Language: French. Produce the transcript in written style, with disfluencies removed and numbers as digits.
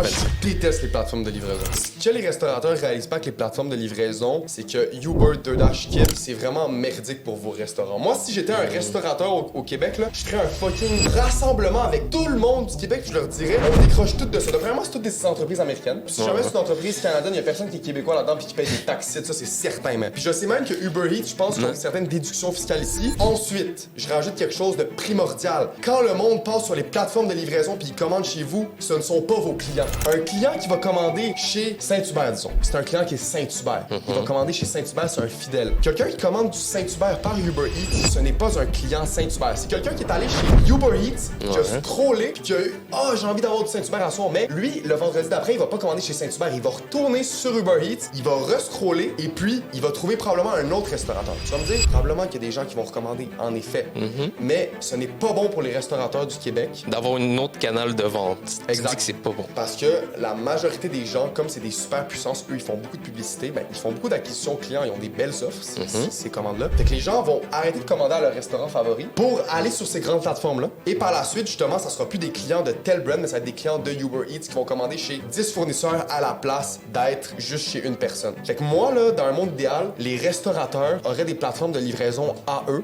Moi, fancy. je déteste les plateformes de livraison. Ce que les restaurateurs réalisent pas avec les plateformes de livraison, c'est que Uber, DoorDash, Kip, c'est vraiment merdique pour vos restaurants. Moi, si j'étais un restaurateur au Québec, là, je ferais un fucking rassemblement avec tout le monde du Québec, puis je leur dirais, on décroche tout de ça. Donc, vraiment, c'est toutes des entreprises américaines. Puis si jamais c'est une entreprise canadienne, il y a personne qui est québécois là-dedans puis qui paye des taxes, ça, c'est certain, même. Puis je sais même que Uber Eats, je pense qu'il y a une certaine déduction fiscale ici. Ensuite, je rajoute quelque chose de primordial. Quand le monde passe sur les plateformes de livraison puis il commande chez vous, ce ne sont pas vos clients. Un client qui va commander chez Saint-Hubert, disons, c'est un client qui est Saint-Hubert. Il va commander chez Saint-Hubert, c'est un fidèle. Quelqu'un qui commande du Saint-Hubert par Uber Eats, ce n'est pas un client Saint-Hubert. C'est quelqu'un qui est allé chez Uber Eats, qui a scrollé puis qui a eu « Ah, j'ai envie d'avoir du Saint-Hubert à soir », mais lui, le vendredi d'après, il va pas commander chez Saint-Hubert. Il va retourner sur Uber Eats, il va rescroller et puis il va trouver probablement un autre restaurateur. Tu vas me dire, probablement qu'il y a des gens qui vont recommander, en effet. Mais ce n'est pas bon pour les restaurateurs du Québec. D'avoir une autre canal de vente. Exact. Tu dis que c'est pas bon. Parce que la majorité des gens, comme c'est des super puissances, eux, ils font beaucoup de publicité, ben, ils font beaucoup d'acquisitions clients, ils ont des belles offres, ces commandes-là. Fait que les gens vont arrêter de commander à leur restaurant favori pour aller sur ces grandes plateformes-là. Et par la suite, justement, ça sera plus des clients de tel brand, mais ça va être des clients de Uber Eats qui vont commander chez 10 fournisseurs à la place d'être juste chez une personne. Fait que moi, là, dans un monde idéal, les restaurateurs auraient des plateformes de livraison à eux